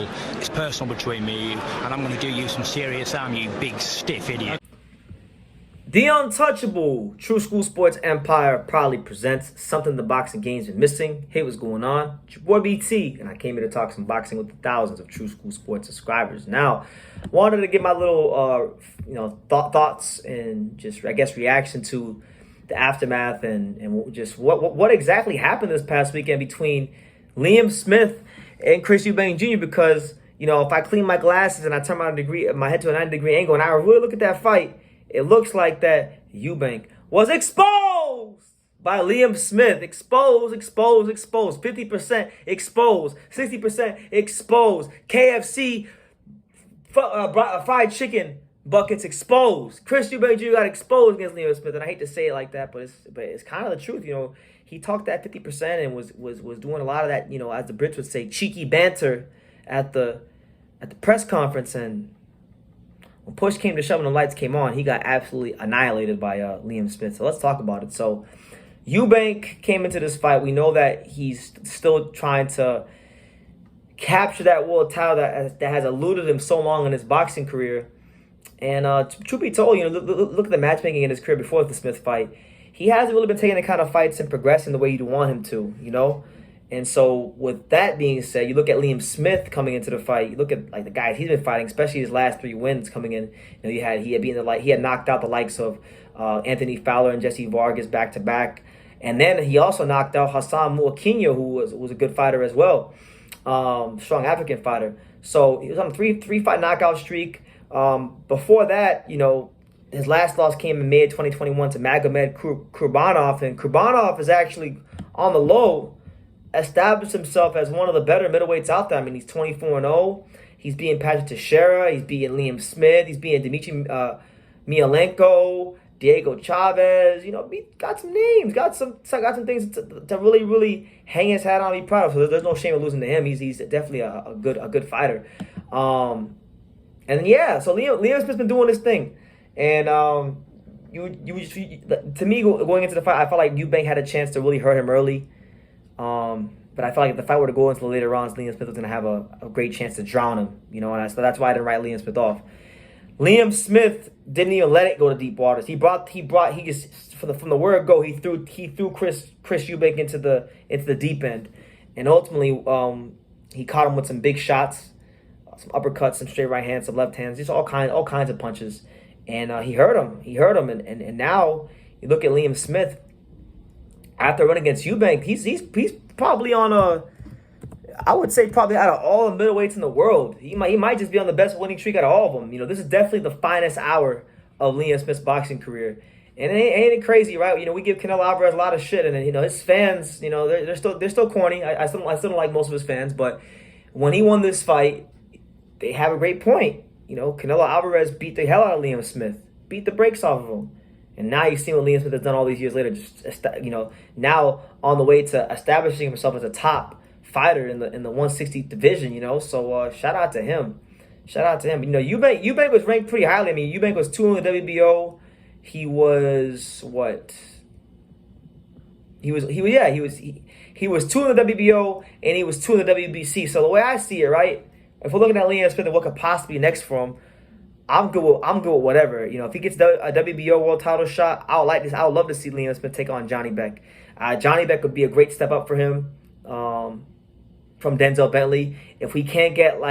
football. It's personal between me and you, and I'm going to do you some serious harm, you big stiff idiot. The Untouchable True School Sports Empire proudly presents something the boxing game's been missing. Hey, what's going on? It's your boy BT, and I came here to talk some boxing with the thousands of True School Sports subscribers. Now, wanted to give my little, thoughts and just, I guess, reaction to the aftermath and just what exactly happened this past weekend between Liam Smith and Chris Eubank Jr. Because, if I clean my glasses and I turn my head to a 90-degree angle and I really look at that fight, it looks like that Eubank was exposed by Liam Smith. Exposed. 50% exposed. 60% exposed. KFC fried chicken buckets exposed. Chris Eubank Jr. got exposed against Liam Smith, and I hate to say it like that, but it's kind of the truth. He talked that 50% and was doing a lot of that, as the Brits would say, cheeky banter at the press conference. And when push came to shove and the lights came on, he got absolutely annihilated by Liam Smith. So let's talk about it. So Eubank came into this fight. We know that he's still trying to capture that world title that has eluded him so long in his boxing career. And truth be told, look at the matchmaking in his career before the Smith fight. He hasn't really been taking the kind of fights and progressing the way you'd want him to, And so with that being said, you look at Liam Smith coming into the fight. You look at the guys he's been fighting, especially his last 3 wins coming in. He had knocked out the likes of Anthony Fowler and Jesse Vargas back to back, and then he also knocked out Hassan Muakinyo, who was a good fighter as well, strong African fighter. So he was on a three fight knockout streak. Before that, his last loss came in May of 2021 to Magomed Kurbanov, and Kurbanov is actually on the low established himself as one of the better middleweights out there. I mean, he's 24-0. He's beating Patrick Teixeira. He's beating Liam Smith. He's beating Dmitry Mialenko, Diego Chavez. Got some names. Got some things to really, really hang his hat on and be proud of. So there's no shame in losing to him. He's definitely a good fighter. So Liam Smith's been doing this thing, and to me, going into the fight, I felt like Eubank had a chance to really hurt him early. But I felt like if the fight were to go into the later rounds, Liam Smith was going to have a great chance to drown him, and so that's why I didn't write Liam Smith off. Liam Smith didn't even let it go to deep waters. He just from the word go, he threw Chris Eubank into the deep end, and ultimately he caught him with some big shots, some uppercuts, some straight right hands, some left hands, just all kinds of punches, and he hurt him, and now you look at Liam Smith. After running against Eubank, he's probably on I would say probably out of all the middleweights in the world, he might just be on the best winning streak out of all of them. This is definitely the finest hour of Liam Smith's boxing career, and ain't it crazy, right? We give Canelo Alvarez a lot of shit, and his fans, they're still corny. I still don't like most of his fans, but when he won this fight, they have a great point. Canelo Alvarez beat the hell out of Liam Smith, beat the brakes off of him. And now you've seen what Liam Smith has done all these years later, now on the way to establishing himself as a top fighter in the 160 division, So shout out to him. Eubank was ranked pretty highly. I mean, Eubank was 2 in the WBO. He was what? He was 2 in the WBO and he was 2 in the WBC. So the way I see it, right? If we're looking at Liam Smith and what could possibly be next for him, I'm good with whatever. If he gets a WBO world title shot, I would love to see Liam Smith take on Janibek. Janibek would be a great step up for him from Denzel Bentley. If we can't get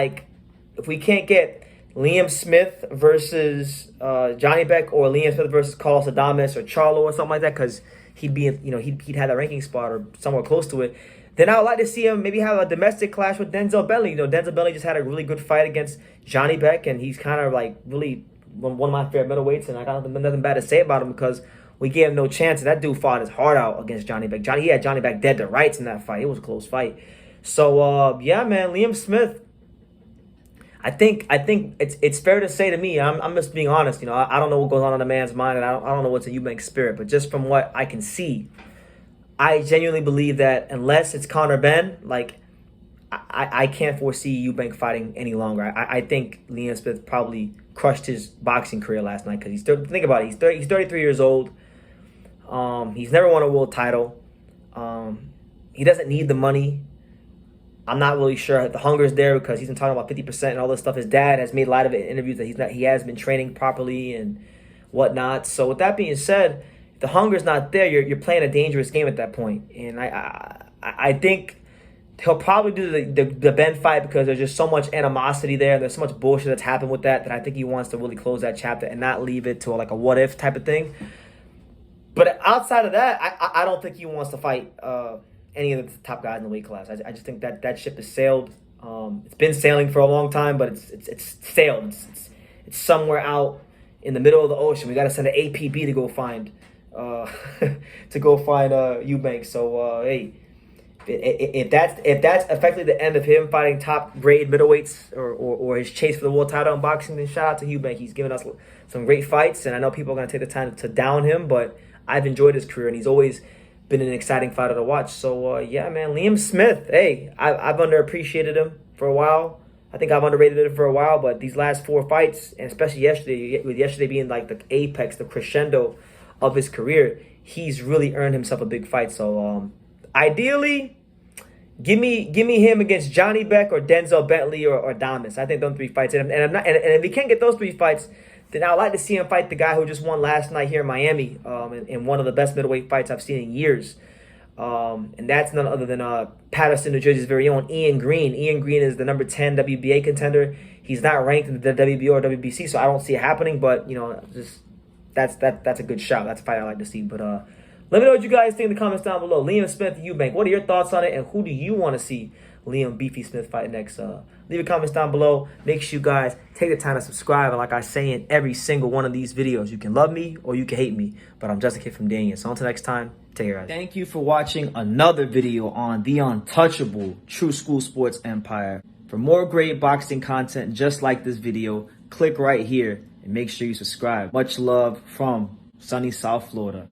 Liam Smith versus Janibek, or Liam Smith versus Carlos Adames or Charlo or something like that, because he'd have a ranking spot or somewhere close to it, then I would like to see him maybe have a domestic clash with Denzel Bentley. Denzel Bentley just had a really good fight against Janibek, and he's kind of really one of my favorite middleweights, and I got nothing bad to say about him because we gave him no chance, and that dude fought his heart out against Janibek. He had Janibek dead to rights in that fight. It was a close fight. So, man, Liam Smith, I think it's fair to say to me, I'm just being honest, I don't know what goes on in the man's mind, and I don't know what's in Eubank's spirit, but just from what I can see, I genuinely believe that unless it's Conor Ben, I can't foresee Eubank fighting any longer. I think Liam Smith probably crushed his boxing career last night because think about it, he's 33 years old. He's never won a world title. He doesn't need the money. I'm not really sure the hunger's there because he's been talking about 50% and all this stuff. His dad has made a lot of interviews that he has been training properly and whatnot. So with that being said, if the hunger's not there, you're playing a dangerous game at that point. And I think he'll probably do the Ben fight because there's just so much animosity there. There's so much bullshit that's happened with that I think he wants to really close that chapter and not leave it to like a what if type of thing. But outside of that, I don't think he wants to fight any of the top guys in the weight class. I just think that ship has sailed. It's been sailing for a long time, but it's sailed. It's somewhere out in the middle of the ocean. We got to send an APB to go find Eubank. So hey, if that's effectively the end of him fighting top grade middleweights or his chase for the world title in boxing, then shout out to Eubank. He's given us some great fights, and I know people are going to take the time to down him, but I've enjoyed his career, and he's always been an exciting fighter to watch. So yeah, man, Liam Smith. Hey, I've underappreciated him for a while. I think I've underrated him for a while, but these last 4 fights, and especially yesterday, with yesterday being like the apex, the crescendo of his career, he's really earned himself a big fight. So ideally, give me him against Janibek or Denzel Bentley or Damas. I think those 3 fights, and if he can't get those 3 fights, then I'd like to see him fight the guy who just won last night here in Miami, in one of the best middleweight fights I've seen in years. And that's none other than Patterson, New Jersey's very own Ian Green. Ian Green is the number 10 WBA contender. He's not ranked in the WBO or WBC, so I don't see it happening. But just that's a good shot. That's a fight I like to see. But let me know what you guys think in the comments down below. Liam Smith, Eubank. What are your thoughts on it, and who do you want to see Liam Beefy Smith fight next? Leave your comments down below. Make sure you guys take the time to subscribe. And like I say in every single one of these videos, you can love me or you can hate me, but I'm just a kid from Daniel. So until next time, take care, guys. Thank you for watching another video on the untouchable True School Sports Empire. For more great boxing content just like this video, click right here and make sure you subscribe. Much love from sunny South Florida.